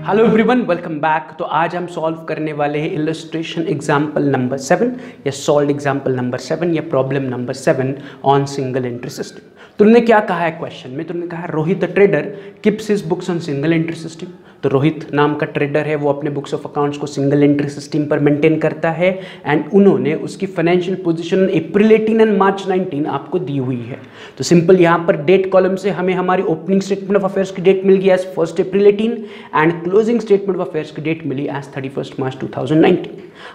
Hello everyone, welcome back. तो आज हम सॉल्व करने वाले हैं इलस्ट्रेशन एग्जाम्पल नंबर 7 या सॉल्व एग्जाम्पल नंबर 7 या problem number 7 on single entry system. तुमने क्या कहा है क्वेश्चन में? तुमने कहा Rohit the trader keeps his books on single entry system. तो रोहित नाम का ट्रेडर है, वो अपने बुक्स ऑफ अकाउंट्स को सिंगल एंट्री सिस्टम पर मेंटेन करता है एंड उन्होंने उसकी फाइनेंशियल पोजीशन अप्रैल 18 एंड मार्च 19 आपको दी हुई है। तो सिंपल यहाँ पर डेट कॉलम से हमें हमारी ओपनिंग स्टेटमेंट ऑफ अफेयर्स की डेट मिल गई as 1 April 18 and closing statement of affairs की डेट मिली एज 31 मार्च 2019।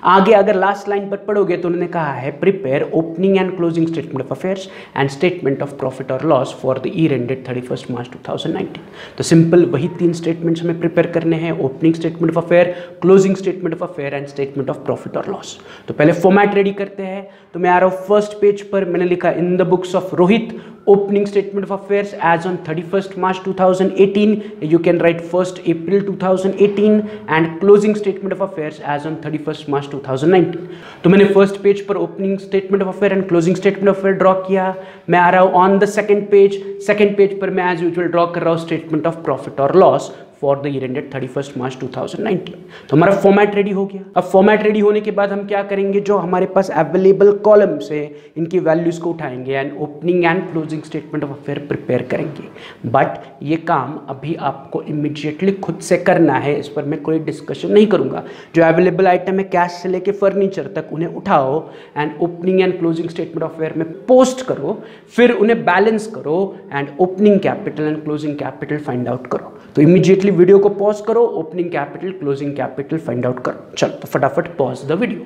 आगे अगर लास्ट लाइन पर पढ़ोगे तो उन्होंने कहा है prepare opening and closing statement of affairs and statement of profit और loss for the year ended 31 March 2019। तो सिंपल वही तीन स्टेटमेंट्स हमें प्रिपेयर करने हैं, opening statement of affair, closing statement of affair and statement of profit और loss. तो पहले फॉर्मेट रेडी करते हैं। तो मैं आ रहा हूँ फर्स्ट पेज पर, मैंने लिखा in the books of Rohit opening statement of affairs as on 31st March 2018, you can write 1st April 2018 and closing statement of affairs as on 31st March 2019। तो मैंने फर्स्ट पेज पर opening statement of affair and closing statement of affair draw किया। मैं आ रहा हूँ on the second page पर मैं as usual draw कर रहा हूँ स्टेटमेंट ऑफ प्रॉफिट और loss for the year ended 31 March 2019। तो हमारा फॉर्मेट रेडी हो गया। अब फॉर्मेट रेडी होने के बाद हम क्या करेंगे, जो हमारे पास अवेलेबल कॉलम्स है इनकी वैल्यूज को उठाएंगे and opening and closing statement of affair prepare करेंगे। बट ये काम अभी आपको इमीडिएटली खुद से करना है, इस पर मैं कोई डिस्कशन नहीं करूंगा। जो अवेलेबल आइटम है कैश से लेके फर्नीचर तक उन्हें उठाओ and opening and closing statement of affair में पोस्ट करो, फिर उन्हें बैलेंस करो and opening capital and closing capital find out करो। तो इमीडिएटली वीडियो को पॉज करो, opening capital closing capital find out करो। चलो तो फटाफट पॉज द वीडियो।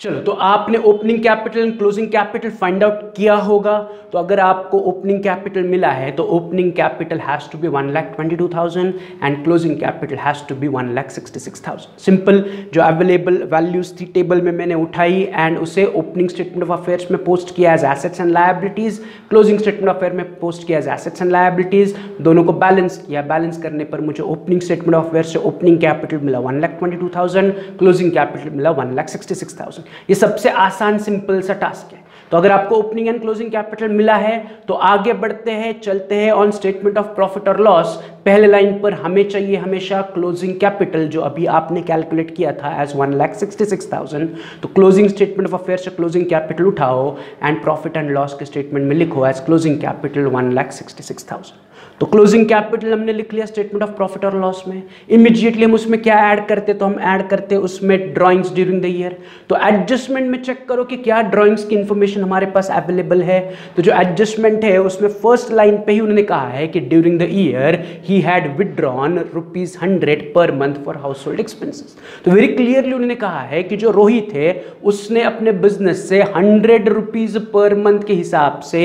चलो तो आपने opening capital and closing capital find out किया होगा। तो अगर आपको ओपनिंग कैपिटल मिला है तो opening capital has to be 1,22,000 and closing capital has to be 1,66,000। Simple, जो अवेलेबल वैल्यूज थी टेबल में मैंने उठाई एंड उसे ओपनिंग स्टेटमेंट ऑफ अफेयर्स में पोस्ट किया as assets and liabilities, closing statement of affair में पोस्ट किया एज एसेट्स एंड लायबिलिटीज, दोनों को बैलेंस किया। बैलेंस करने पर मुझे ओपनिंग स्टेटमेंट ऑफ अफेयर से ओपनिंग कैपिटल मिला 1,22,000, क्लोजिंग कैपिटल मिला 1,66,000। ये सबसे आसान सिंपल सा टास्क है। तो अगर आपको ओपनिंग एंड क्लोजिंग कैपिटल मिला है तो आगे बढ़ते हैं, चलते हैं ऑन स्टेटमेंट ऑफ प्रॉफिट और लॉस। पहले लाइन पर हमें चाहिए हमेशा क्लोजिंग कैपिटल, जो अभी आपने कैलकुलेट किया था एज 1,66,000। तो क्लोजिंग स्टेटमेंट ऑफ अफेयर से क्लोजिंग कैपिटल उठाओ एंड प्रॉफिट एंड लॉस के स्टेटमेंट में लिखो एज क्लोजिंग कैपिटल 1,66,000। तो क्लोजिंग कैपिटल हमने लिख लिया स्टेटमेंट ऑफ प्रॉफिट और लॉस में। इमीडिएटली हम उसमें क्या ऐड करते, तो हम ऐड करते उसमें ड्राइंग्स ड्यूरिंग द ईयर। तो एडजस्टमेंट में चेक करो कि क्या ड्राइंग्स की इंफॉर्मेशन हमारे पास अवेलेबल है। तो जो एडजस्टमेंट है उसमें फर्स्ट लाइन पे ही उन्होंने कहा है कि during the year he had withdrawn ₹100 per month for house hold expenses. तो वेरी क्लियरली उन्होंने कहा है कि जो रोहित है उसने अपने बिजनेस से ₹100 पर मंथ के हिसाब से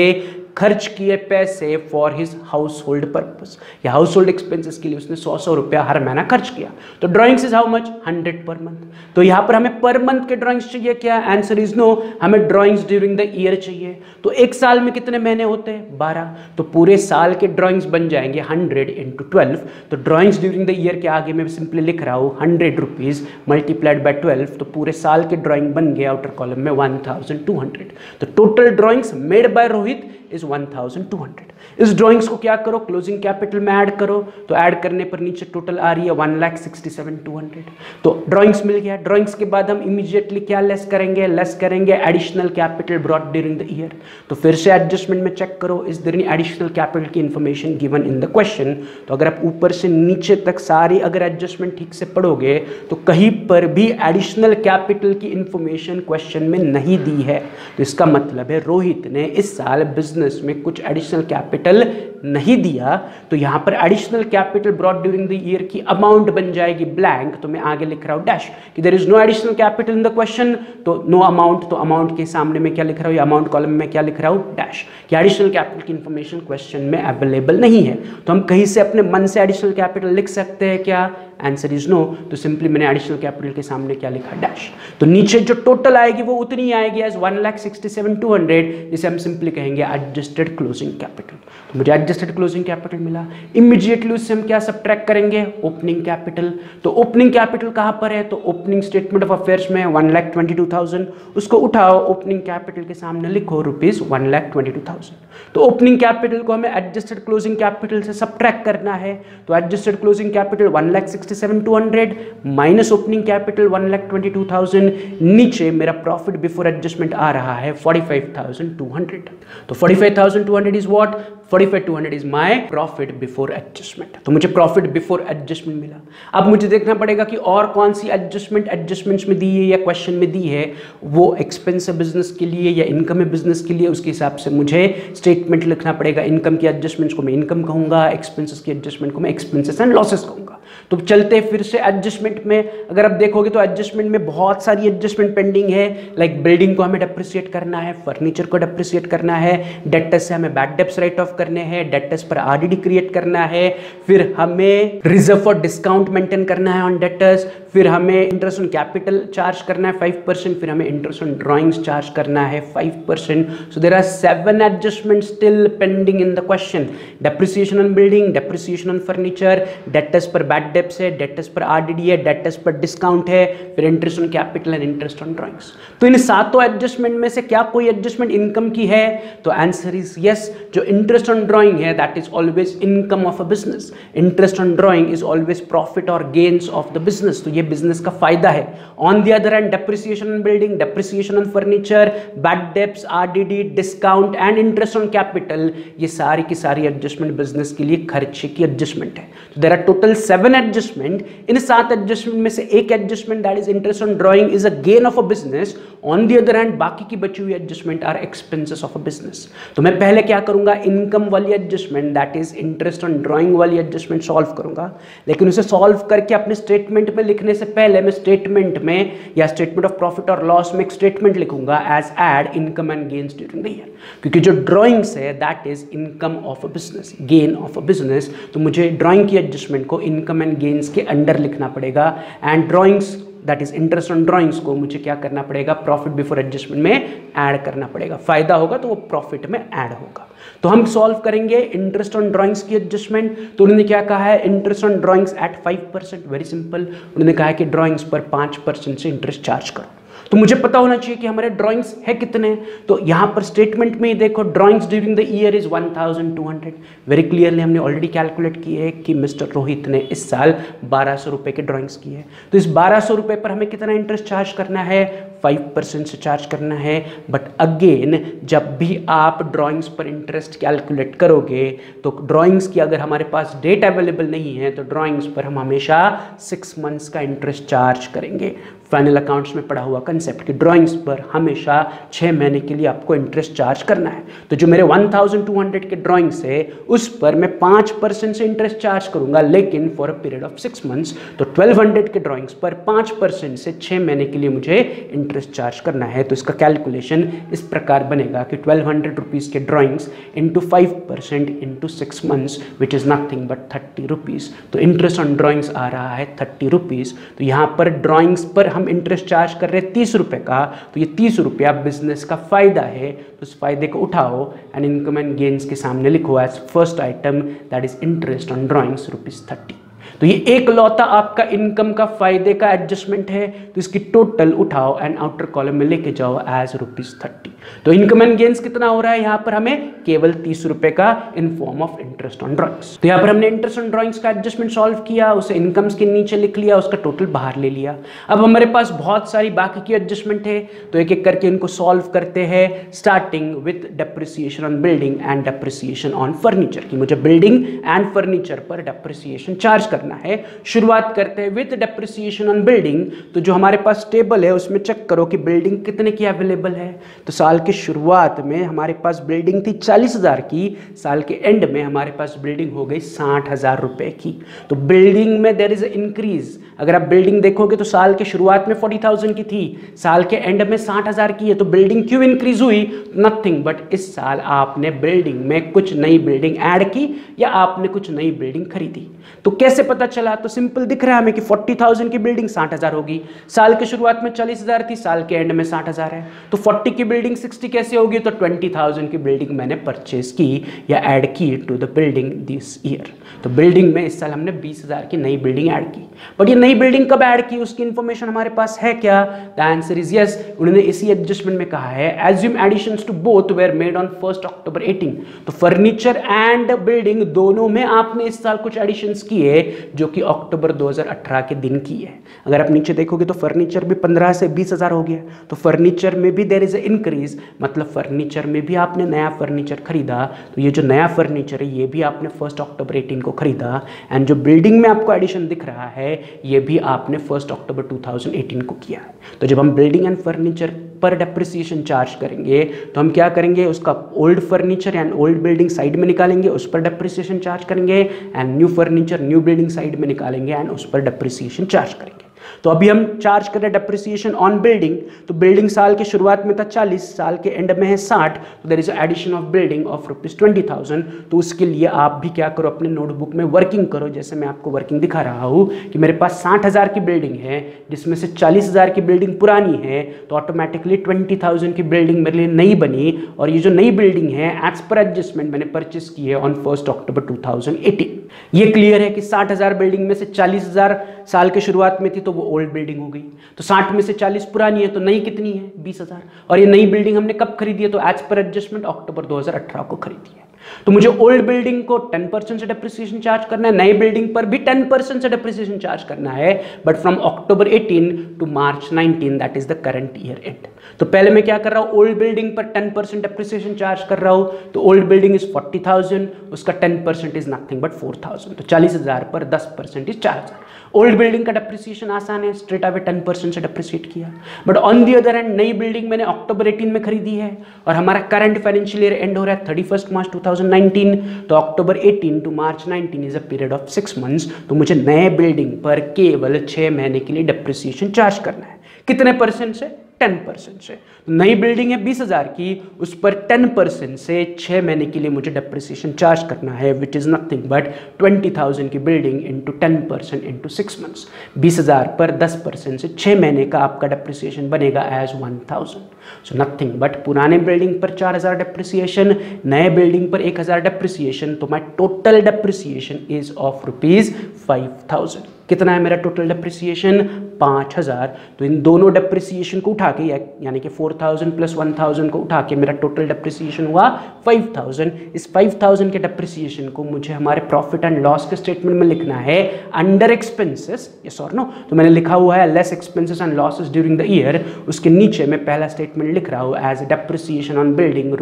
खर्च किए पैसे for his house hold purpose, या हाउस होल्ड एक्सपेंसेस के लिए उसने 100 रुपया हर महीना खर्च किया। तो drawings is how much, 100 per month. तो यहाँ पर हमें पर मंथ के ड्राइंग्स चाहिए क्या? आंसर इज नो, हमें ड्राइंग्स ड्यूरिंग द ईयर चाहिए। तो एक साल में कितने महीने होते हैं? 12। तो पूरे साल के ड्राइंग्स बन जाएंगे 100 × 12। तो ड्राइंग्स ड्यूरिंग द ईयर के आगे मैं सिंपली लिख रहा हूँ ₹100 मल्टीप्लाइड बाय 12। तो पूरे साल के ड्राइंग बन गए आउटर कॉलम में 1,200। तो total drawings made by Rohit is 1200। इस ड्राइंग्स को क्या करो, क्लोजिंग कैपिटल में ऐड करो, तो ऐड करने पर नीचे टोटल आ रही है 1,67,200। तो ड्राइंग्स मिल गया। ड्राइंग्स के बाद हम इमीडिएटली क्या लेस करेंगे additional capital brought during the year. तो फिर से एडजस्टमेंट में चेक करो, is there any additional capital की information given in the question. तो अगर आप ऊपर से नीचे तक सारी अगर एडजस्टमेंट ठीक से पढ़ोगे तो कहीं पर भी एडिशनल कैपिटल की इंफॉर्मेशन क्वेश्चन में नहीं दी है। तो इसका मतलब है रोहित ने इस साल बिजनेस में कुछ एडिशनल कैपिटल नहीं दिया। तो यहां पर additional capital brought during the year की अमाउंट बन जाएगी ब्लैंक। तो मैं आगे लिख रहा हूं डैश कि there is no additional capital in the question, तो नो अमाउंट। तो अमाउंट के सामने में क्या लिख रहा हूं, अमाउंट कॉलम में क्या लिख रहा हूं, डैश, कि एडिशनल कैपिटल की इंफॉर्मेशन क्वेश्चन में अवेलेबल नहीं है। तो हम कहीं से अपने मन से एडिशनल कैपिटल लिख सकते हैं क्या, आंसर इज नो। तो सिंपली मैंने एडिशनल कैपिटल के सामने क्या लिखा, डैश। तो नीचे जो टोटल आएगी वो उतनी आएगी एज 1,67,200, जिसे हम सिंपली कहेंगे एडजस्टेड क्लोजिंग कैपिटल। तो मुझे एडजस्टेड क्लोजिंग कैपिटल मिला। इमीडिएटली उससे हम क्या सब्ट्रैक्ट करेंगे, ओपनिंग कैपिटल। तो ओपनिंग कैपिटल कहां पर है, तो ओपनिंग स्टेटमेंट ऑफ अफेयर्स में 1,22,000, उसको उठाओ, ओपनिंग कैपिटल के सामने लिखो ₹1,22,000। तो ओपनिंग कैपिटल को हमें एडजस्टेड क्लोजिंग कैपिटल से सब्ट्रैक्ट करना है। तो adjusted closing capital 1,67,200 minus opening capital 1,22,000, नीचे मेरा प्रॉफिट बिफोर एडजस्टमेंट आ रहा है 45,200। तो 45,200 is what, 45,200 is my profit before adjustment. तो मुझे प्रॉफिट बिफोर एडजस्टमेंट मिला। अब मुझे देखना पड़ेगा कि और कौन सी एडजस्टमेंट्स में दी है या क्वेश्चन में दी है, वो एक्सपेंस है बिजनेस के लिए या इनकम है बिजनेस के लिए, उसके हिसाब से मुझे स्टेटमेंट लिखना पड़ेगा। इनकम की एडजस्टमेंट्स को मैं इनकम कहूंगा, एक्सपेंसेस की एडजस्टमेंट को मैं एक्सपेंसेस एंड लॉसेस कहूंगा। तो चलते फिर से एडजस्टमेंट में। अगर आप देखोगे तो एडजस्टमेंट में बहुत सारी एडजस्टमेंट पेंडिंग है। लाइक बिल्डिंग को हमें डेप्रिसिएट करना है, फर्नीचर को डेप्रिसिएट करना है, डेटर्स से हमें बैड डेब्ट्स राइट ऑफ करने हैं, डेटर्स पर आरडीडी क्रिएट करना है, फिर हमें रिजर्व फॉर डिस्काउंट मेंटेन करना है ऑन डेटर्स, फिर हमें इंटरेस्ट ऑन कैपिटल चार्ज करना है 5%, फिर हमें इंटरेस्ट ऑन ड्राइंग्स चार्ज करना है 5%। So there are 7 adjustment still pending in the question. Depreciation on building, depreciation on furniture, debtors पर बैड डेब्ट्स है, डेटर्स पर आरडीडी है, डेटर्स पर डिस्काउंट है, फिर interest on capital and interest on drawings. तो इन सातों एडजस्टमेंट में से क्या कोई एडजस्टमेंट इनकम की है, तो आंसर इज यस। जो इंटरेस्ट ऑन ड्राइंग है that is always income of a business. Interest on drawing is always profit और गेन्स ऑफ द बिजनेस। तो ये बिजनेस का फायदा है। On the other hand depreciation on building, depreciation on furniture, bad debts, RDD, discount and interest on capital, ये सारी की सारी एडजस्टमेंट बिजनेस के लिए खर्चे की एडजस्टमेंट है। तो देयर आर टोटल 7 एडजस्टमेंट। इन 7 एडजस्टमेंट में से एक adjustment that is interest on drawing is a gain of a business. On the other hand बाकी की बची हुई adjustment are expenses of a business. तो मैं पहले क्या करूंगा, इनकम वाली adjustment that is interest on drawing वाली एडजस्टमेंट सॉल्व करूंगा। लेकिन उसे सॉल्व करके अपने स्टेटमेंट में लिखने से पहले मैं स्टेटमेंट में या स्टेटमेंट ऑफ प्रॉफिट और लॉस में एक स्टेटमेंट लिखूंगा as add income and gains during the year, क्योंकि जो ड्राइंग्स है that is income of a business, gain of a business. तो मुझे ड्राइंग की एडजस्टमेंट को इनकम एंड गेन्स के अंडर लिखना पड़ेगा and drawings that is interest on drawings को मुझे क्या करना पड़ेगा, प्रॉफिट बिफोर एडजस्टमेंट में ऐड करना पड़ेगा। फायदा होगा तो वो प्रॉफिट में ऐड होगा। तो हम सॉल्व करेंगे इंटरेस्ट ऑन ड्राइंग्स की एडजस्टमेंट। तो उन्होंने क्या कहा है, interest on drawings at 5%। Very simple, उन्होंने कहा है कि ड्राइंग्स पर 5% से इंटरेस्ट चार्ज करो। तो मुझे पता होना चाहिए कि हमारे ड्राइंग्स है कितने। तो यहां पर स्टेटमेंट में देखो drawings during the year is 1200। Very clearly हमने ऑलरेडी कैलकुलेट किए है कि मिस्टर रोहित ने इस साल 1200 रुपए के ड्राइंग्स किए हैं। तो इस 1200 रुपए पर हमें कितना इंटरेस्ट चार्ज करना है, 5% से चार्ज करना है। बट अगेन जब भी आप ड्राइंग्स पर इंटरेस्ट कैलकुलेट करोगे तो ड्राइंग्स की अगर हमारे पास डेट अवेलेबल नहीं है तो ड्राइंग्स पर हम हमेशा 6 मंथ्स का इंटरेस्ट चार्ज करेंगे। फाइनल अकाउंट्स में पढ़ा हुआ कंसेप्ट कि ड्राइंग्स पर हमेशा 6 महीने के लिए आपको इंटरेस्ट चार्ज करना है। तो जो मेरे 1200 के ड्राइंग्स है उस पर मैं 5% से इंटरेस्ट चार्ज करूंगा, लेकिन for a period of 6 months. तो 1200 के ड्राइंग्स पर 5% से 6 महीने के लिए मुझे इंटरेस्ट चार्ज करना है। तो इसका कैलकुलेशन इस प्रकार बनेगा कि 1200 रुपीज़ के drawings into 5% into 6 months which is nothing but 30 rupees. तो इंटरेस्ट ऑन ड्राइंग्स आ रहा है 30 रुपीज़। तो यहाँ पर ड्राइंग्स पर हम इंटरेस्ट चार्ज कर रहे हैं 30 रुपये का। तो ये 30 रुपया बिजनेस का फायदा है। तो उस फायदे को उठाओ एंड इनकम एंड गेन्स के सामने लिखो as first item that is interest on drawings ₹30। तो ये एक लौता आपका इनकम का फायदे का एडजस्टमेंट है, तो इसकी टोटल उठाओ एंड आउटर कॉलम में लेके जाओ एज ₹30। तो इनकम एंड गेन्स कितना हो रहा है यहाँ पर हमें, केवल ₹30 का in form of interest on drawings. तो यहाँ पर हमने इंटरेस्ट ऑन ड्रॉइंग्स का एडजस्टमेंट सॉल्व किया, उसे इनकम्स के नीचे लिख लिया, उसका टोटल बाहर ले लिया। अब हमारे पास बहुत सारी बाकी की एडजस्टमेंट है, तो एक एक करके इनको सॉल्व करते हैं, starting with depreciation on building and depreciation on furniture की मुझे बिल्डिंग एंड फर्नीचर पर डेप्रिसिएशन चार्ज करना है। शुरुआत करते हैं विथ डेप्रिसिएशन ऑन बिल्डिंग। तो जो हमारे पास टेबल है उसमें चेक करो कि बिल्डिंग कितने की अवेलेबल है। तो साल के शुरुआत में हमारे पास बिल्डिंग थी 40,000 की, साल के एंड में हमारे पास बिल्डिंग हो गई 60,000 रुपए की। तो बिल्डिंग में देयर इज इंक्रीज। अगर आप बिल्डिंग देखोगे तो साल के शुरुआत में 40,000 की थी, साल के एंड में 60,000 की है। तो बिल्डिंग क्यों इंक्रीज हुई, नथिंग बट इस साल आपने बिल्डिंग में कुछ नई बिल्डिंग ऐड की या आपने कुछ नई बिल्डिंग खरीदी। तो कैसे पता चला, तो सिंपल दिख रहा है हमें कि 40,000 की बिल्डिंग 60,000 होगी, साल के शुरुआत में 40,000 थी, साल के एंड में 60,000 है। तो 40 की बिल्डिंग 60 कैसे होगी, तो 20,000 की बिल्डिंग मैंने परचेज की या ऐड की to the building this year. तो बिल्डिंग में इस साल हमने 20,000 की नई बिल्डिंग ऐड की। बट ये नई बिल्डिंग कब ऐड की, उसकी इंफॉर्मेशन हमारे पास है क्या, द आंसर इज यस। उन्होंने इसी एडजस्टमेंट में कहा है assume additions to both were made on 1 October 18। तो फर्नीचर एंड बिल्डिंग दोनों में आपने इस साल कुछ एडिशंस किए जो कि अक्टूबर 2018 के दिन की है। अगर आप नीचे देखोगे तो फर्नीचर भी 15 से 20,000 हो गया। तो फर्नीचर में भी देयर इज ए इंक्रीज, मतलब फर्नीचर में भी आपने नया फर्नीचर खरीदा। तो ये जो नया फर्नीचर है ये भी आपने 1 अक्टूबर 18 को खरीदा। एंड जो बिल्डिंग में आपको एडिशन दिख रहा है ये भी आपने 1 अक्टूबर 2018 को किया है। तो जब हम बिल्डिंग एंड फर्नीचर पर डेप्रिसिएशन चार्ज करेंगे तो हम क्या करेंगे, उसका old furniture and old building side में निकालेंगे, उस पर डेप्रिसिएशन चार्ज करेंगे, and new furniture new building side में निकालेंगे एंड उस पर डेप्रिसिएशन चार्ज करेंगे। तो अभी हम चार्ज करें डेप्रिसिएशन ऑन बिल्डिंग। तो बिल्डिंग साल के शुरुआत में था 40, साल के एंड में है 60। तो there is addition of building of ₹20,000। तो उसके लिए आप भी क्या करो, अपने नोटबुक में वर्किंग करो। जैसे मैं आपको वर्किंग दिखा रहा हूँ कि मेरे पास 60,000 की बिल्डिंग है जिसमें से 40,000 की बिल्डिंग पुरानी है, तो ऑटोमेटिकली 20,000 की बिल्डिंग मेरे लिए नई बनी। और ये जो नई बिल्डिंग है एज पर एडजस्टमेंट मैंने परचेस की है ऑन 1 अक्टूबर 2018। ये क्लियर है कि 60,000 बिल्डिंग में से 40,000 साल के शुरुआत में थी तो वो ओल्ड बिल्डिंग हो गई। तो 60 में से 40 पुरानी है, तो नई कितनी है, 20,000। और ये नई बिल्डिंग हमने कब खरीदी है, तो एज पर एडजस्टमेंट अक्टूबर 2018 को खरीदी है। तो मुझे ओल्ड बिल्डिंग को 10% से डेप्रिसिएशन चार्ज करना है, नई बिल्डिंग पर भी 10% से डेप्रिसिएशन चार्ज करना है, but from October 18 to March 19 that is the current year end. तो पहले मैं क्या कर रहा हूँ, ओल्ड बिल्डिंग पर 10% डेप्रिसिएशन चार्ज कर रहा हूँ। तो ओल्ड बिल्डिंग इज 40,000, उसका 10% इज नथिंग बट 4,000। तो 40,000 पर 10% इज 4,000। ओल्ड बिल्डिंग का डेप्रिसिएशन आसान है, स्ट्रेट अवे 10% से डेप्रिसिएट किया। But on the other hand नई बिल्डिंग मैंने अक्टूबर 18 में खरीदी है और हमारा करंट फाइनेंशियल ईयर एंड हो रहा है 31 मार्च 2019। तो October 18 to March 19 is a period of 6 months. तो मुझे नए बिल्डिंग पर केवल 6 महीने के लिए डेप्रिसिएशन चार्ज करना है। कितने परसेंट से, 10% से। तो नई बिल्डिंग है 20,000 की, उस पर 10% से 6 महीने के लिए मुझे डेप्रिसिएशन चार्ज करना है, विच इज नथिंग बट 20,000 की बिल्डिंग इंटू 10% इंटू 6 मंथ्स। 20,000 पर 10% से 6 महीने का आपका डेप्रिसिएशन बनेगा एज 1,000। सो नथिंग बट पुराने बिल्डिंग पर 4,000 डेप्रिसिएशन, नए बिल्डिंग पर 1,000 डेप्रिसिएशन। तो माई टोटल डेप्रिसिएशन इज ऑफ ₹5,000। कितना है मेरा टोटल डेप्रिसिएशन, 5,000। तो इन दोनों डेप्रिसिएशन को उठा के यानी कि 4,000 प्लस 1,000 को उठा के मेरा टोटल डेप्रिसिएशन हुआ 5,000। इस 5,000 के डेप्रिसिएशन को मुझे हमारे प्रॉफिट एंड लॉस के स्टेटमेंट में लिखना है अंडर एक्सपेंसेस, यस और नो। तो मैंने लिखा हुआ है less expenses and losses during the year. उसके नीचे मैं पहला स्टेटमेंट लिख रहा हूँ as depreciation on building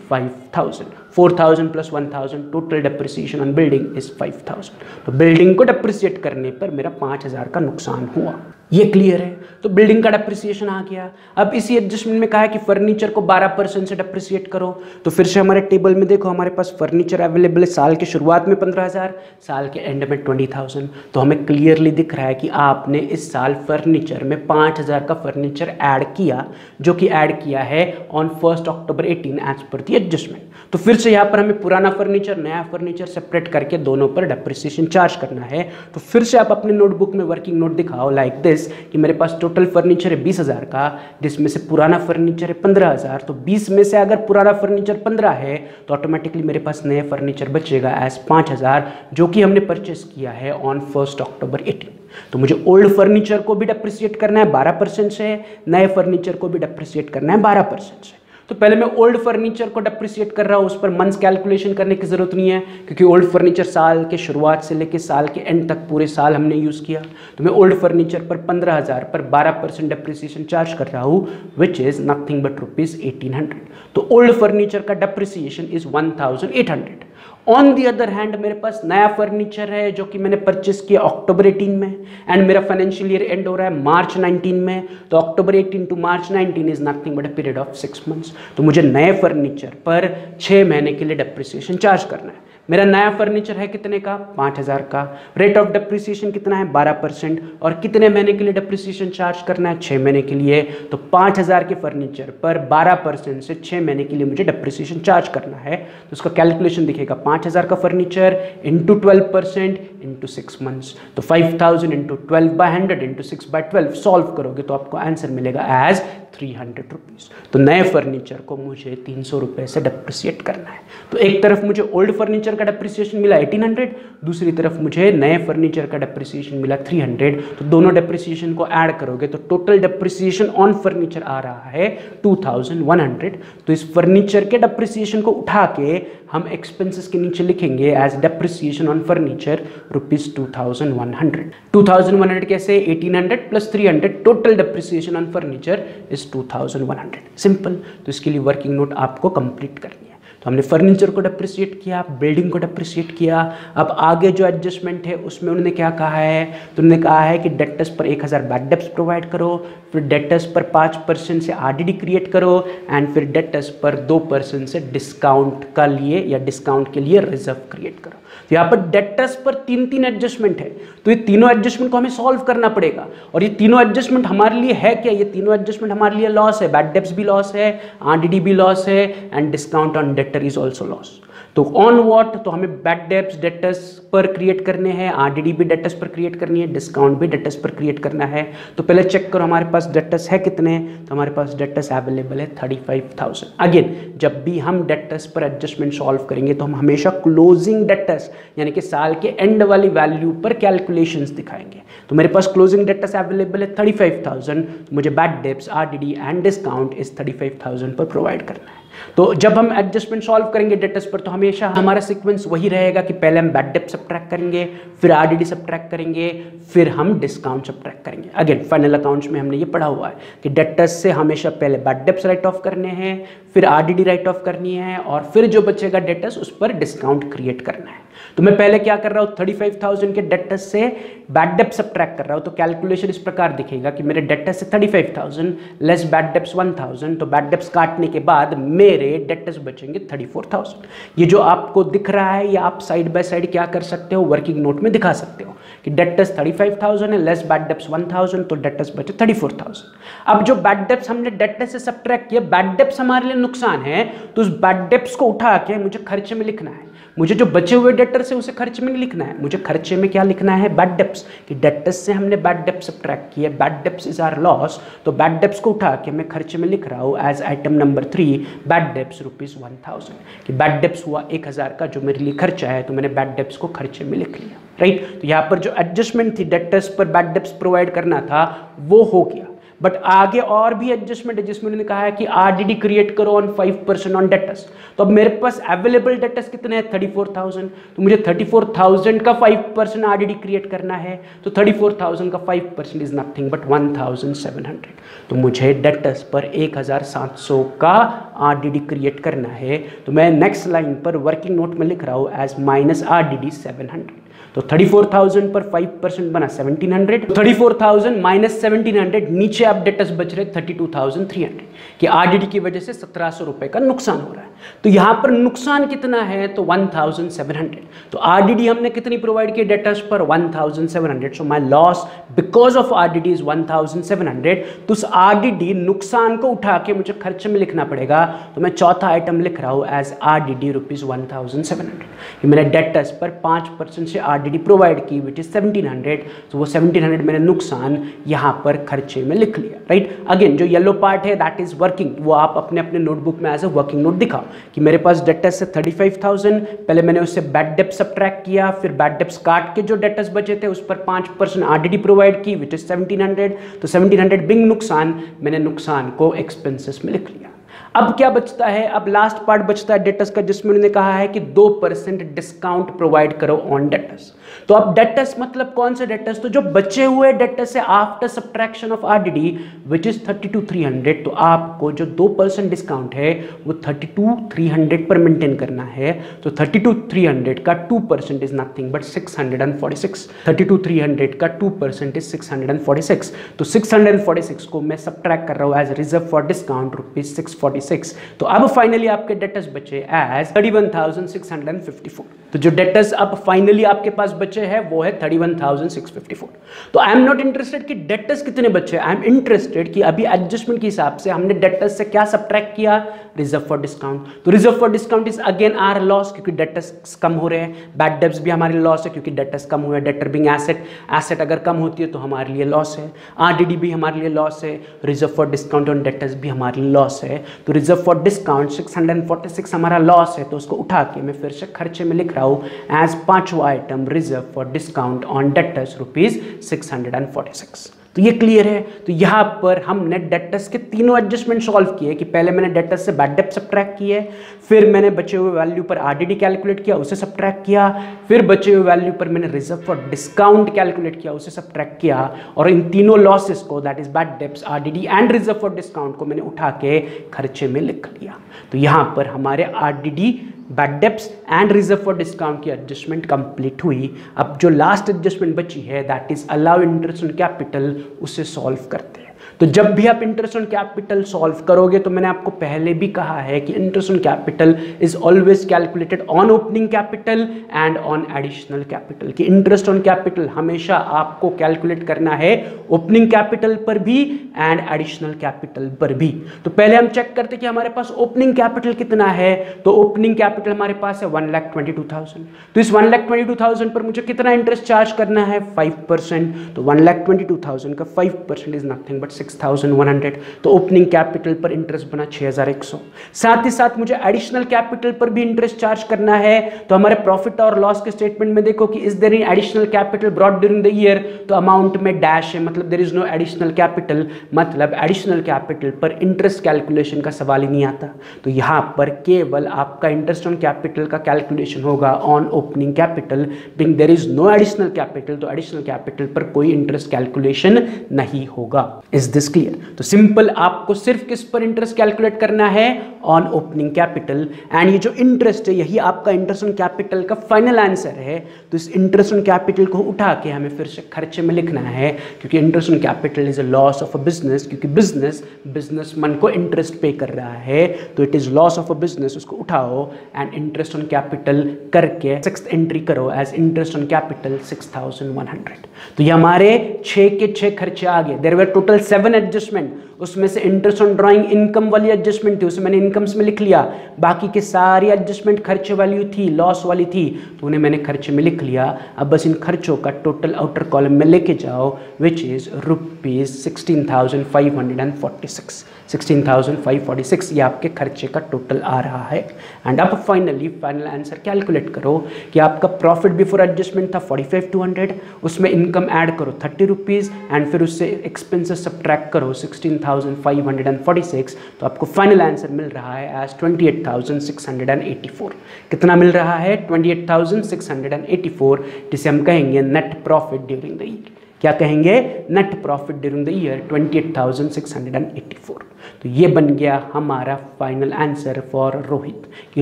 ₹5,000। 4,000 plus 1,000 total depreciation on building is 5,000। तो बिल्डिंग को डेप्रिसिएट करने पर मेरा 5,000 का नुकसान हुआ। ये क्लियर है। तो बिल्डिंग का डेप्रिसिएशन आ गया। अब इसी एडजस्टमेंट में कहा है कि फर्नीचर को 12% से डेप्रिसिएट करो। तो फिर से हमारे टेबल में देखो, हमारे पास फर्नीचर अवेलेबल है साल के शुरुआत में 15,000, साल के एंड में 20,000। तो हमें क्लियरली दिख रहा है कि आपने इस साल फर्नीचर में 5,000 का फर्नीचर ऐड किया, जो कि ऐड किया है on 1 October 18 as per the adjustment. तो फिर से यहाँ पर हमें पुराना फर्नीचर नया फर्नीचर सेपरेट करके दोनों पर डेप्रिसिएशन चार्ज करना है। तो फिर से आप अपने नोटबुक में वर्किंग नोट दिखाओ लाइक दिस कि मेरे पास टोटल फर्नीचर है 20,000 का, जिसमें से पुराना फर्नीचर है 15,000। तो 20 में से अगर पुराना फर्नीचर 15 है तो ऑटोमेटिकली मेरे पास नया फर्नीचर बचेगा एज 5,000, जो कि हमने परचेस किया है ऑन 1 अक्टूबर 18। तो मुझे ओल्ड फर्नीचर को भी डेप्रिसिएट करना है 12% से, नए फर्नीचर को भी डेप्रिसिएट करना है 12% से। तो पहले मैं ओल्ड फर्नीचर को डेप्रिसिएट कर रहा हूँ, उस पर मंथ्स कैलकुलेशन करने की जरूरत नहीं है क्योंकि ओल्ड फर्नीचर साल के शुरुआत से लेकर साल के एंड तक पूरे साल हमने यूज़ किया। तो मैं ओल्ड फर्नीचर पर 15,000 पर 12% डेप्रिसिएशन चार्ज कर रहा हूँ, विच इज़ नथिंग बट ₹1800। तो ओल्ड फर्नीचर का depreciation is 1,800। On the other hand मेरे पास नया फर्नीचर है जो कि मैंने परचेस किया अक्टूबर 18 में एंड मेरा फाइनेंशियल ईयर एंड हो रहा है मार्च 19 में। तो October 18 to March 19 is nothing but a period of 6 months. तो मुझे नए फर्नीचर पर 6 महीने के लिए डेप्रिसिएशन चार्ज करना है। मेरा नया फर्नीचर है कितने का? 5,000 का। रेट ऑफ डेप्रिसिएशन कितना है? 12%। और कितने महीने के लिए डेप्रिसिएशन चार्ज करना है? 6 महीने के लिए। तो 5,000 के फर्नीचर पर 12% से 6 महीने के लिए मुझे डेप्रिसिएशन चार्ज करना है। तो उसका कैलकुलेशन दिखेगा 5,000 का फर्नीचर इंटू 12% इंटू 6 मंथ्स। तो 5,000 इंटू 12/100 इंटू 6/12 सॉल्व करोगे तो आपको आंसर मिलेगा एज 300 रुपीज़। तो नए फर्नीचर को मुझे 300 रुपये से डेप्रिसिएट करना है। तो एक तरफ मुझे ओल्ड फर्नीचर का डेप्रिसिएशन मिला 1800, दूसरी तरफ मुझे नए फर्नीचर का डेप्रिसिएशन मिला 300। तो दोनों डेप्रिसिएशन को ऐड करोगे तो टोटल डेप्रिसिएशन ऑन फर्नीचर आ रहा है 2100। तो इस फर्नीचर के डेप्रिसिएशन को उठा के हम एक्सपेंसेस के नीचे लिखेंगे एज डेप्रिसिएशन ऑन फर्नीचर ₹2100। 2100 कैसे? 1800 plus 300, total depreciation on furniture is 2100। Simple. तो इसके लिए वर्किंग नोट आपको कंप्लीट करनी है। तो हमने फर्नीचर को डेप्रिसिएट किया, बिल्डिंग को डेप्रिसिएट किया। अब आगे जो एडजस्टमेंट है उसमें उन्होंने क्या कहा है? तो उन्होंने कहा है कि डेटर्स पर 1000 बैड डेप्स प्रोवाइड करो, फिर डेटर्स पर 5% से आरडीडी क्रिएट करो एंड फिर डेटर्स पर 2% से डिस्काउंट का लिए या डिस्काउंट के लिए रिजर्व क्रिएट करो। तो यहाँ पर डेटर्स पर 3 एडजस्टमेंट है। तो ये तीनों एडजस्टमेंट को हमें सॉल्व करना पड़ेगा। और ये तीनों एडजस्टमेंट हमारे लिए है क्या? ये तीनों एडजस्टमेंट हमारे लिए लॉस है। बैड डेप्स भी लॉस है, आरडीडी भी लॉस है and discount on debtor is also loss. तो ऑन व्हाट? तो हमें बैड डेप्स डेटर्स पर क्रिएट करने हैं, आरडीडी भी डेटर्स पर क्रिएट करनी है, डिस्काउंट भी डेटर्स पर क्रिएट करना है। तो पहले चेक करो हमारे पास डेटर्स है कितने? तो हमारे पास डेटर्स अवेलेबल है 35,000। अगेन जब भी हम डेटर्स पर एडजस्टमेंट सॉल्व करेंगे तो हम हमेशा क्लोजिंग डेटर्स यानी कि साल के एंड वाली वैल्यू पर कैलकुलेशंस दिखाएंगे। तो मेरे पास क्लोजिंग डेटर्स अवेलेबल है 35,000। मुझे bad debts, RDD and discount इस 35,000 पर प्रोवाइड करना है। तो जब हम एडजस्टमेंट सॉल्व करेंगे डेटर्स पर तो हमेशा हमारा सीक्वेंस वही रहेगा कि पहले हम बैड डेप्ट सब्ट्रैक्ट करेंगे, फिर आरडीडी सब्ट्रैक्ट करेंगे, फिर हम डिस्काउंट सब्ट्रैक्ट करेंगे। अगेन फाइनल अकाउंट्स में हमने ये पढ़ा हुआ है कि डेटर्स से हमेशा पहले बैड डेप्ट्स राइट ऑफ करने हैं, फिर आरडीडी राइट ऑफ करनी है और फिर जो बचेगा डेटर्स उस पर डिस्काउंट क्रिएट करना है। तो मैं पहले क्या कर रहा हूँ? 35,000 के डेटर्स से बैड डेप्ट सब्ट्रैक्ट कर रहा हूँ। तो कैलकुलेशन इस प्रकार दिखेगा कि मेरे डेटर्स से 35,000 लेस बैड डेप्ट्स 1,000। तो बैड डेप्ट्स काटने के बाद मेरे डेटर्स बचेंगे 34,000। ये जो आपको दिख रहा है ये आप साइड बाय साइड क्या कर सकते हो? वर्किंग नोट में दिखा सकते हो कि डेटर्स 35,000 है, लेस बैड डेप्ट्स 1,000, तो डेटर्स बचे 34,000। अब जो बैड डेप्ट्स हमने डेटर्स से सब्ट्रैक्ट किया, बैड डेप्ट्स हमारे लिए नुकसान है, तो उस बैड डेप्ट्स को उठा के मुझे खर्चे में लिखना है। मुझे जो बचे हुए डेटर्स है उसे खर्चे में नहीं लिखना है, मुझे खर्चे में क्या लिखना है? Bad debts. कि डेटर्स से हमने बैड डेप्ट्स सब्ट्रैक्ट किए, bad debts is our loss, तो बैड डेप्ट्स को उठा के मैं खर्चे में लिख रहा हूँ as item number 3 bad debts ₹1,000। कि बैड डेप्ट्स हुआ 1,000 का जो मेरे लिए खर्चा है, तो मैंने बैड डेप्ट्स को खर्चे में लिख लिया। राइट। तो यहाँ पर जो एडजस्टमेंट थी डेटर्स पर बैड डेप्ट्स प्रोवाइड करना था वो हो गया। बट आगे और भी एडजस्टमेंट है जिसमें उन्होंने कहा है कि आरडीडी क्रिएट करो ऑन 5% ऑन डेटर्स। तो अब मेरे पास अवेलेबल डेटर्स कितने हैं? 34,000। तो मुझे 34,000 का 5% आरडीडी क्रिएट करना है। तो 34,000 का 5% इज नथिंग बट 1,700। तो मुझे डेटर्स पर 1,700 का आरडीडी क्रिएट करना है। तो मैं नेक्स्ट लाइन पर वर्किंग नोट में लिख रहा हूँ एज माइनस आरडीडी 700। तो 34,000 पर 5% बना 1700, 34,000 माइनस 1700, नीचे आप डेटर्स बच रहे 32,300 कि आरडीडी की वजह से 1700 रुपए का नुकसान हो रहा है। तो यहां पर नुकसान कितना है, तो 1700। तो आरडीडी हमने कितनी प्रोवाइड की डेटर्स पर, 1700। So my loss because of RDD is 1700। तो उस आरडीडी नुकसान को उठा के मुझे खर्चे में लिखना पड़ेगा। तो मैं चौथा आइटम लिख रहा हूं एज आरडीडी रुपीज 1700। मैंने डेटर्स पर 5% से आरडीडी प्रोवाइड की विच इज 1700। तो वो 1700 मैंने नुकसान यहां पर खर्चे में लिख लिया, राइट। अगेन जो येलो पार्ट है दैट इज वर्किंग, वो आप अपने अपने नोटबुक में एज अ वर्किंग नोट दिखाओ कि मेरे पास डेटर्स से 35,000, पहले मैंने उससे बैड डेब्ट सब्ट्रैक्ट किया, फिर बैड डेब्ट्स काट के जो डेटर्स बचे थे उस पर 5% आरडीडी प्रोवाइड की विच इज 1700। तो 1700 बिंग नुकसान, मैंने नुकसान को एक्सपेंसेस में लिख लिया। अब क्या बचता है, अब लास्ट पार्ट बचता है डेटर्स का, जिसमें उन्होंने कहा है कि 2% डिस्काउंट प्रोवाइड करो ऑन डेटर्स। तो अब डेटर्स मतलब कौन से डेटर्स, तो जो बचे हुए डेटर्स है after subtraction of RDD which is 32,300। तो आपको जो 2% डिस्काउंट है वो 32,300 पर मेंटेन करना है। तो 32,300 का 2% इज नथिंग बट 646। 32,300 का 2% इज 646। तो 646 को मैं सब्ट्रैक्ट कर रहा हूं as reserve for discount rupees 646। तो अब फाइनली आपके डेटर्स बचे एज 31,654। तो जो डेटर्स अब फाइनली आपके पास बचे हैं वो है 31,654। तो आई एम नॉट इंटरेस्टेड कि डेटर्स कितने बचे, आई एम इंटरेस्टेड कि अभी एडजस्टमेंट के हिसाब से हमने डेटर्स से क्या सब्ट्रैक्ट किया, रिजर्व फॉर डिस्काउंट। तो reserve for discount is again our loss क्योंकि डेटर्स कम हो रहे हैं, बैड डेब्ट्स भी हमारे लॉस है क्योंकि डेटर्स कम हुए, डेटर बिंग एसेट, एसेट अगर कम होती है तो हमारे लिए लॉस है, आरडीडी भी हमारे लिए लॉस है, reserve for discount on debtors भी हमारे लिए लॉस है। तो रिजर्व फॉर डिस्काउंट 646 हमारा लॉस है, तो उसको उठा के मैं फिर से खर्चे में लिख रहा हूँ एज पांचवा item reserve for discount on debtors rupees 646। तो ये क्लियर है। तो यहाँ पर हमने डेटर्स के तीनों एडजस्टमेंट सॉल्व किए कि पहले मैंने डेटर्स से बैड डेब्ट सब्ट्रैक्ट किए, फिर मैंने बचे हुए वैल्यू पर आरडीडी कैलकुलेट किया, उसे सब्ट्रैक्ट किया, फिर बचे हुए वैल्यू पर मैंने रिजर्व फॉर डिस्काउंट कैलकुलेट किया, उसे सब्ट्रैक्ट किया, और इन तीनों लॉसेस को that is bad debts, RDD and reserve for discount को मैंने उठा के खर्चे में लिख लिया। तो यहाँ पर हमारे RDD, bad debts and reserve for discount की एडजस्टमेंट कंप्लीट हुई। अब जो लास्ट एडजस्टमेंट बची है that is allow interest on capital, उसे सॉल्व करते हैं। तो जब भी आप इंटरेस्ट ऑन कैपिटल सॉल्व करोगे तो मैंने आपको पहले भी कहा है कि interest on capital is always calculated on opening capital and on additional capital, कि इंटरेस्ट ऑन कैपिटल हमेशा आपको कैलकुलेट करना है ओपनिंग कैपिटल पर भी एंड एडिशनल कैपिटल पर भी। तो पहले हम चेक करते कि हमारे पास ओपनिंग कैपिटल कितना है। तो ओपनिंग कैपिटल हमारे पास है 1,22,000। तो इस 1,22,000 पर मुझे कितना इंटरेस्ट चार्ज करना है, 5%। तो 1,22,000 का 5% इज नथिंग बट 6,100। तो ओपनिंग कैपिटल पर इंटरेस्ट बना 6,100। साथ ही साथ मुझे एडिशनल कैपिटल पर भी इंटरेस्ट चार्ज करना है। तो हमारे प्रॉफिट और लॉस के स्टेटमेंट में देखो कि is there any additional capital brought during the year, तो अमाउंट में डैश है, मतलब there is no additional capital, मतलब एडिशनल कैपिटल पर इंटरेस्ट कैलकुलेशन का सवाल ही नहीं आता। तो यहां पर केवल आपका इंटरेस्ट ऑन कैपिटल का कैलकुलेशन होगा on opening capital, being there is no additional capital, तो एडिशनल कैपिटल पर कोई इंटरेस्ट कैलकुलेशन नहीं होगा। Is this clear? तो सिंपल आपको सिर्फ किस पर इंटरेस्ट कैलकुलेट करना है, ऑन ओपनिंग कैपिटल, एंड ये जो इंटरेस्ट है यही आपका इंटरेस्ट ऑन कैपिटल का फाइनल आंसर है। तो इस इंटरेस्ट ऑन कैपिटल को उठा के हमें फिर से खर्चे में लिखना है, क्योंकि interest on capital is a loss of a business, क्योंकि बिजनेसमैन को इंटरेस्ट पे कर रहा है, तो it is loss of a business. उसको उठाओ एंड इंटरेस्ट ऑन कैपिटल करके 6th एंट्री करो एज इंटरेस्ट ऑन कैपिटल 6,100। तो ये हमारे 6 के 6 खर्चे आ गए। देयर वर टोटल 7 एडजस्टमेंट, उसमें से इंटरेस्ट ऑन ड्राइंग इनकम वाली एडजस्टमेंट थी, उसे मैंने इनकम्स में लिख लिया। बाकी के सारी एडजस्टमेंट खर्चे वाली थी, लॉस वाली थी, तो उन्हें मैंने खर्चे में लिख लिया। अब बस इन खर्चों का टोटल आउटर कॉलम में लेके जाओ विच इज रुपीज 16,546। 16,546 ये आपके खर्चे का टोटल आ रहा है। एंड अब फाइनली फाइनल आंसर कैलकुलेट करो कि आपका प्रॉफिट बिफोर एडजस्टमेंट था 45,200, उसमें इनकम ऐड करो 30 रुपीज़ एंड फिर उससे एक्सपेंसेस सब्ट्रैक्ट करो 16,546, तो आपको फाइनल आंसर मिल रहा है एज 28,684। कितना मिल रहा है? 28,684, जिसे हम कहेंगे net profit during the year. क्या कहेंगे, net profit during the year 28,684। तो ये बन गया हमारा फाइनल आंसर फॉर रोहित, कि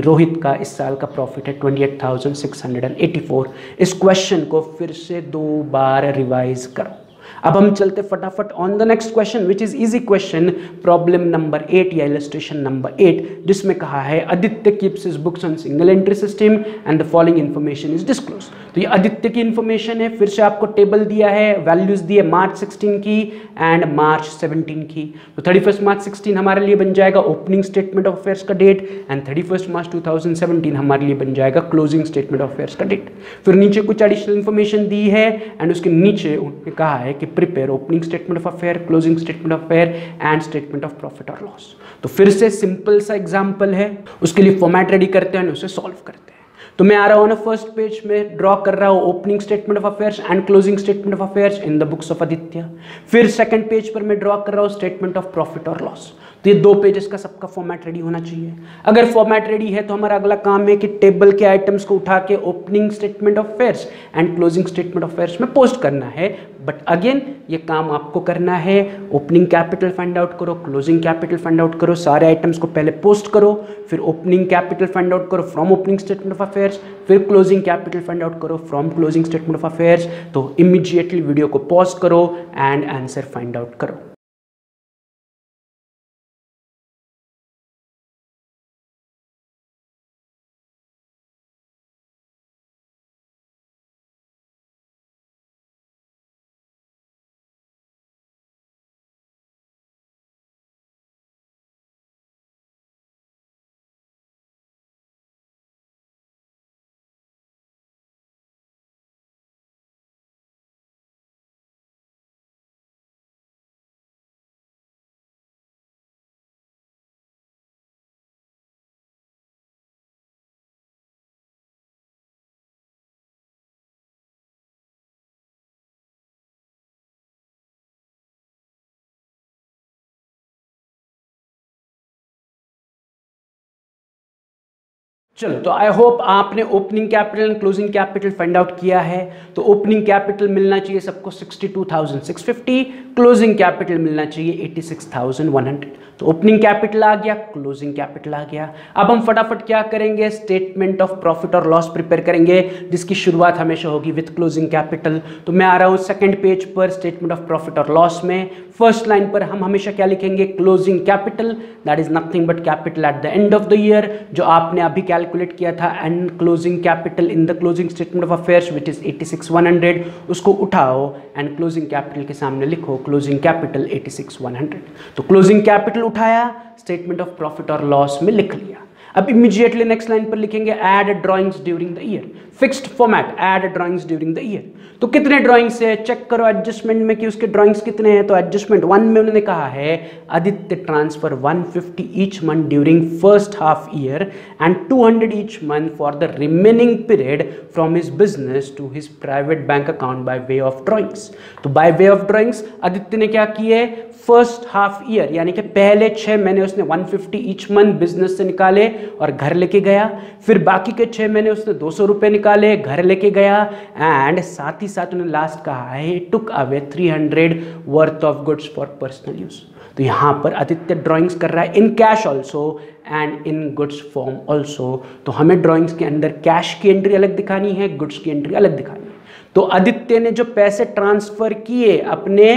रोहित का इस साल का प्रॉफिट है 28,684। इस क्वेश्चन को फिर से 2 बार रिवाइज करो। अब हम चलते फटाफट on the next question which is easy question, problem number 8 या इलस्ट्रेशन नंबर 8, जिसमें कहा है Aditya keeps his books on single entry system and the following information is disclose. तो ये आदित्य की इन्फॉर्मेशन है, फिर से आपको टेबल दिया है, वैल्यूज दिए मार्च 16 की एंड मार्च 17 की। तो 31 मार्च 16 हमारे लिए बन जाएगा ओपनिंग स्टेटमेंट ऑफ अफेयर्स का डेट एंड 31 मार्च 2017 हमारे लिए बन जाएगा क्लोजिंग स्टेटमेंट ऑफ अफेयर्स का डेट। फिर नीचे कुछ एडिशनल इन्फॉर्मेशन दी है एंड उसके नीचे उन्होंने कहा है कि prepare opening statement of affair, closing statement of affair and statement of profit और लॉस। तो फिर से सिंपल सा एग्जांपल है, उसके लिए फॉर्मेट रेडी करते हैं, उसे सॉल्व करते हैं। तो मैं आ रहा हूँ ना फर्स्ट पेज में, ड्रॉ कर रहा हूँ opening statement of affairs and closing statement of affairs in the books of Aditya. फिर सेकंड पेज पर मैं ड्रॉ कर रहा हूँ स्टेटमेंट ऑफ प्रॉफिट और लॉस। तो ये 2 पेजेस का सबका फॉर्मेट रेडी होना चाहिए। अगर फॉर्मेट रेडी है तो हमारा अगला काम है कि टेबल के आइटम्स को उठा के opening statement of affairs and closing statement of affairs में पोस्ट करना है। बट अगेन ये काम आपको करना है, ओपनिंग कैपिटल फाइंड आउट करो, क्लोजिंग कैपिटल फाइंड आउट करो, सारे आइटम्स को पहले पोस्ट करो, फिर ओपनिंग कैपिटल फाइंड आउट करो from opening statement of affairs, फिर क्लोजिंग कैपिटल फाइंड आउट करो from closing statement of affairs. तो इमीडिएटली वीडियो को पॉज करो एंड आंसर फाइंड आउट करो। चलो, तो आई होप आपने opening capital and closing capital find out किया है। तो ओपनिंग कैपिटल मिलना चाहिए सबको 62,650, क्लोजिंग कैपिटल मिलना चाहिए 86,100। तो ओपनिंग कैपिटल आ गया, क्लोजिंग कैपिटल आ गया। अब हम फटाफट क्या करेंगे, स्टेटमेंट ऑफ प्रॉफिट और लॉस प्रिपेयर करेंगे, जिसकी शुरुआत हमेशा होगी विथ क्लोजिंग कैपिटल। तो मैं आ रहा हूँ सेकंड पेज पर स्टेटमेंट ऑफ प्रॉफिट और लॉस में। फर्स्ट लाइन पर हम हमेशा क्या लिखेंगे, closing capital, that is nothing but capital at the end of the year, जो आपने अभी कैलकुलेट किया था, and closing capital in the closing statement of affairs which is 86,100, उसको उठाओ एंड क्लोजिंग कैपिटल के सामने लिखो क्लोजिंग कैपिटल 86,100। तो क्लोजिंग कैपिटल उठाया, स्टेटमेंट ऑफ प्रॉफिट और लॉस में लिख लिया। अब इमीडिएटली नेक्स्ट लाइन पर लिखेंगे add drawings during the year, fixed format, add drawings during the year. तो कितने ड्राइंग्स है, चेक करो एडजस्टमेंट में कि उसके ड्राइंग्स कितने हैं। तो एडजस्टमेंट 1 में उन्होंने कहा है Aditya transfer 150 each month during first half year and 200 each month for the remaining period from his business to his private bank account by way of drawings. तो by way of drawings Aditya ने क्या किए, first half year यानी कि पहले 6 महीने उसने 150 each month business से निकाले और घर लेके गया, फिर बाकी के 6 महीने उसने 200 रुपये निकाले, घर लेके गया, एंड साथ ही साथ उन्होंने लास्ट कहा है took away 300 worth of goods for personal use. तो यहाँ पर आदित्य ड्राइंग्स कर रहा है in cash also and in goods form also. तो हमें ड्राइंग्स के अंदर कैश की एंट्री अलग दिखानी है, गुड्स की एंट्री अलग दिखानी है। तो आदित्य ने जो पैसे ट्रांसफर किए अपने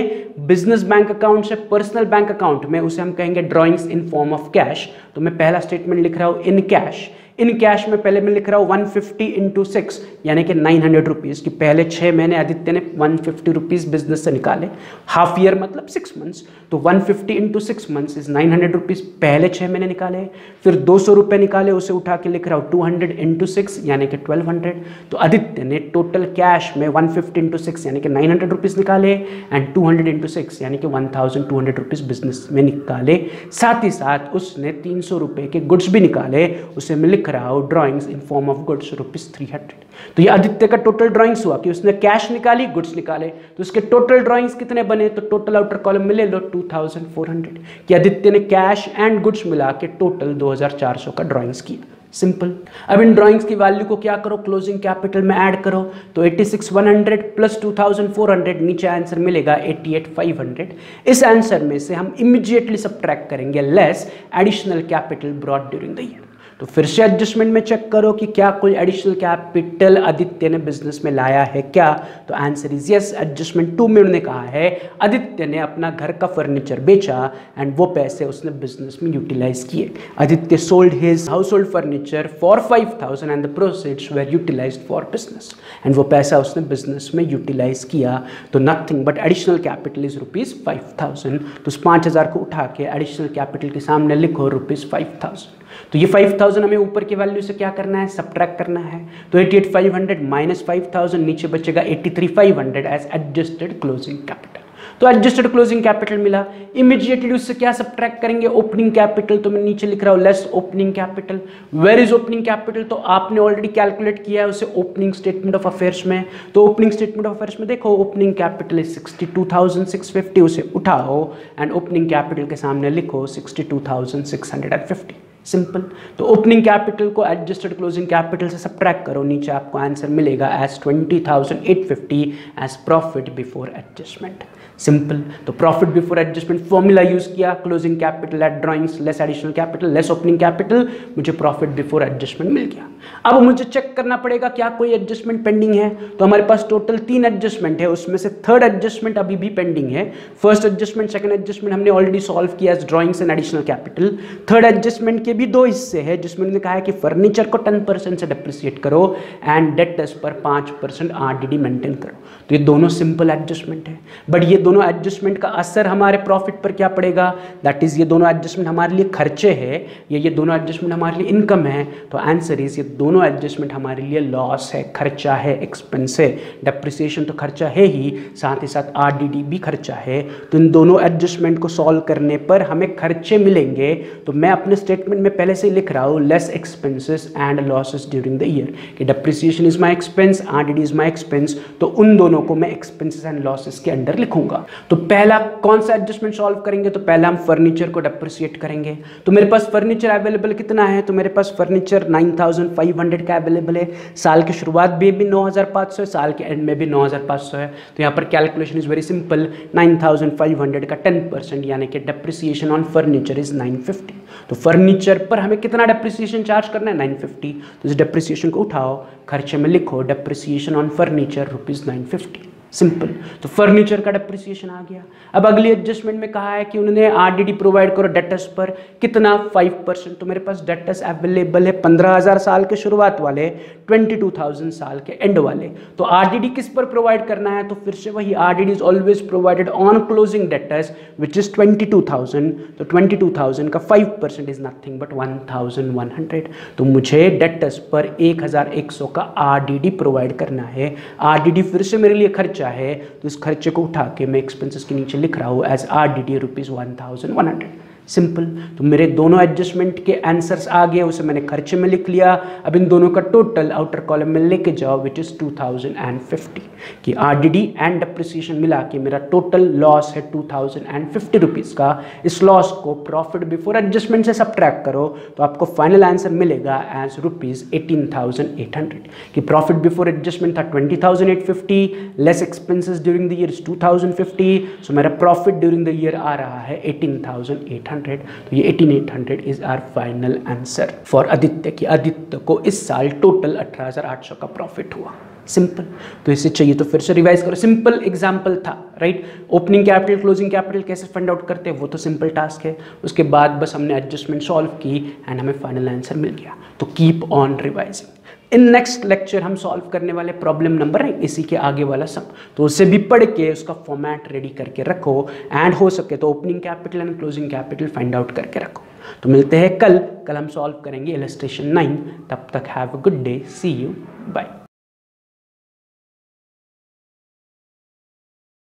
बिजनेस बैंक अकाउंट से पर्सनल बैंक अकाउंट में, उसे हम कहेंगे drawings in form of cash. तो मैं पहला स्टेटमेंट लिख रहा हूं इन कैश। इन कैश में पहले मैं लिख रहा हूँ 150 इंटू 6 यानी कि 900 रुपीज़ की पहले 6 महीने आदित्य ने 150 रुपीज़ बिजनेस से निकाले, हाफ ईयर मतलब 6 मंथ्स। तो 150 इंटू 6 मंथ्स इज 900 रुपीज़ पहले 6 महीने निकाले, फिर 200 रुपये निकाले, उसे उठा के लिख रहा हूँ 200 इंटू 6 यानी कि 1200। तो आदित्य ने टोटल कैश में 150 इंटू 6 यानी कि 900 रुपीज़ निकाले एंड 200 इंटू 6 यानी कि 1200 रुपीज़ बिजनेस में निकाले। साथ ही साथ उसने 300 रुपये के गुड्स भी निकाले, उसे मैं लिख रहा हूं drawings in form of goods ₹300। तो ये आदित्य का टोटल ड्राइंग्स हुआ कि उसने कैश निकाली, गुड्स निकाले, तो उसके टोटल ड्राइंग्स कितने बने। तो टोटल आउटर कॉलम में ले लो 2400 कि आदित्य ने कैश एंड गुड्स मिला के टोटल 2400 का ड्राइंग्स किया। सिंपल। अब इन ड्राइंग्स की वैल्यू को क्या करो, क्लोजिंग कैपिटल में ऐड करो, तो 86,100 प्लस 2,400 नीचे आंसर मिलेगा 88,500। इस आंसर में से हम इमीडिएटली सब्ट्रैक्ट करेंगे less additional capital brought during the year. तो फिर से एडजस्टमेंट में चेक करो कि क्या कोई एडिशनल कैपिटल आदित्य ने बिजनेस में लाया है क्या, तो आंसर इज यस। एडजस्टमेंट 2 में उन्होंने कहा है आदित्य ने अपना घर का फर्नीचर बेचा एंड वो पैसे उसने बिजनेस में यूटिलाइज किए। Aditya sold his household furniture for 5,000 and the proceeds were utilised for business, and वो पैसा उसने बिजनेस में यूटिलाइज किया, तो nothing but additional capital is ₹5,000। तो उस 5,000 को उठा के एडिशनल कैपिटल के सामने लिखो ₹5,000। तो ये 5,000 हमें ऊपर की वैल्यू से क्या करना है, सब्ट्रैक्ट करना है। तो 88,500 माइनस 5,000 नीचे बचेगा 83,500 एज एडजस्टेड क्लोजिंग कैपिटल। तो एडजस्टेड क्लोजिंग कैपिटल मिला, इमीडिएटली उससे क्या सब्ट्रैक्ट करेंगे, ओपनिंग कैपिटल। तो मैं नीचे लिख रहा हूँ less opening capital. Where is opening capital, तो आपने ऑलरेडी कैलकुलेट किया है उसे ओपनिंग स्टेटमेंट ऑफ अफेयर्स में। तो ओपनिंग स्टेटमेंट ऑफ अफेयर्स में देखो ओपनिंग कैपिटल इज 62,650, उसे उठाओ एंड ओपनिंग कैपिटल के सामने लिखो 62,650। सिंपल। तो ओपनिंग कैपिटल को एडजस्टेड क्लोजिंग कैपिटल से सब्ट्रैक्ट करो, नीचे आपको आंसर मिलेगा as 20,850 as profit before adjustment. Simple. तो profit before adjustment formula use किया, closing capital at drawings less additional capital less opening capital, मुझे प्रॉफिट बिफोर एडजस्टमेंट मिल गया। अब मुझे चेक करना पड़ेगा क्या कोई एडजस्टमेंट पेंडिंग है, तो हमारे पास टोटल 3 एडजस्टमेंट है, उसमें से थर्ड एडजस्टमेंट अभी भी पेंडिंग है। फर्स्ट एडजस्टमेंट सेकंड एडजस्टमेंट हमने ऑलरेडी सॉल्व किया drawings and additional capital. Third adjustment के भी 2 हिस्से हैं, जिसमें उन्होंने कहा है कि फर्नीचर को 10% से डेप्रिसिएट करो एंड डेटर्स पर 5% RDD मेंटेन करो। तो ये दोनों सिंपल एडजस्टमेंट है, बट ये दोनों एडजस्टमेंट का असर हमारे प्रॉफिट पर क्या पड़ेगा, दैट इज ये दोनों एडजस्टमेंट हमारे लिए खर्चे है, ये दोनों एडजस्टमेंट हमारे लिए इनकम है। तो आंसर इज ये दोनों एडजस्टमेंट हमारे लिए लॉस है, खर्चा है, एक्सपेंस है। डेप्रिसिएशन तो खर्चा है ही, साथ ही साथ RDD भी खर्चा है। तो इन दोनों एडजस्टमेंट को सॉल्व करने पर हमें खर्चे मिलेंगे। तो मैं अपने स्टेटमेंट में पहले से लिख रहा हूँ less expenses and losses during the year, कि depreciation is my expense, RDD is my expense, तो उन दोनों को मैं एक्सपेंसेस एंड लॉसेस के अंडर लिखूंगा। तो पहला कौन सा एडजस्टमेंट सॉल्व करेंगे, तो पहला हम फर्नीचर को डेप्रिसिएट करेंगे। तो मेरे पास फर्नीचर अवेलेबल कितना है, तो मेरे पास फर्नीचर 9,500 का अवेलेबल है। साल की शुरुआत में भी 9,500 है, साल के एंड में भी 9,500 है। तो यहाँ पर कैलकुलेशन इज वेरी सिंपल, 9,500 का 10% यानी कि डेप्रिसिएशन ऑन फर्नीचर इज 950। तो फर्नीचर पर हमें कितना डेप्रिसिएशन चार्ज करना है, 950। तो इस डेप्रिसिएशन को उठाओ, खर्चे में लिखो डेप्रिसिएशन ऑन फर्नीचर ₹950। सिंपल। तो फर्नीचर का डेप्रिसिएशन आ गया। अब अगली एडजस्टमेंट में कहा है कि उन्होंने RDD प्रोवाइड करो डेटर्स पर, कितना 5%। तो मेरे पास डेटर्स अवेलेबल है 15,000 साल के शुरुआत वाले, 22,000 साल के एंड वाले। तो RDD किस पर प्रोवाइड करना है, तो फिर से वही RDD is always provided on closing debtors which is 22,000। तो 22,000 का 5% इज नथिंग बट 1,100। तो मुझे डेटर्स पर 1,100 का RDD प्रोवाइड करना है। RDD फिर से मेरे लिए खर्च है, तो इस खर्चे को उठा के मैं एक्सपेंसेस के नीचे लिख रहा हूं एज RDD ₹1,100। सिंपल। तो मेरे दोनों एडजस्टमेंट के आंसर्स आ गए, उसे मैंने खर्चे में लिख लिया। अब इन दोनों का टोटल आउटर कॉलम में लेके जाओ विच इज 2,050 कि RDD एंड डेप्रिसिएशन मिला के मेरा टोटल लॉस है 2,050 रुपीज़ का। इस लॉस को प्रॉफिट बिफोर एडजस्टमेंट से सब्ट्रैक्ट करो तो आपको फाइनल आंसर मिलेगा एज ₹18,800 कि प्रॉफिट बिफोर एडजस्टमेंट था 20,850, less expenses during the year 2,050। So मेरा प्रॉफिट ड्यूरिंग द ईयर आ रहा है 18,800। तो ये 18,800 is our final answer for Aditya की आदित्य को इस साल टोटल 18,800 का प्रॉफिट हुआ। सिंपल। तो इसे चाहिए तो फिर से रिवाइज करो, सिंपल एग्जांपल था right. Opening capital closing capital कैसे फंड आउट करते हैं वो तो सिंपल टास्क है, उसके बाद बस हमने एडजस्टमेंट सॉल्व की एंड हमें फाइनल आंसर मिल गया। तो keep on revising. In next lecture हम सॉल्व करने वाले प्रॉब्लम नंबर है इसी के आगे वाला सम, तो उसे भी पढ़ के उसका फॉर्मेट रेडी करके रखो एंड हो सके तो opening capital and closing capital find out करके रखो। तो मिलते हैं कल हम सॉल्व करेंगे इलस्ट्रेशन 9। तब तक have a good day, see you, bye.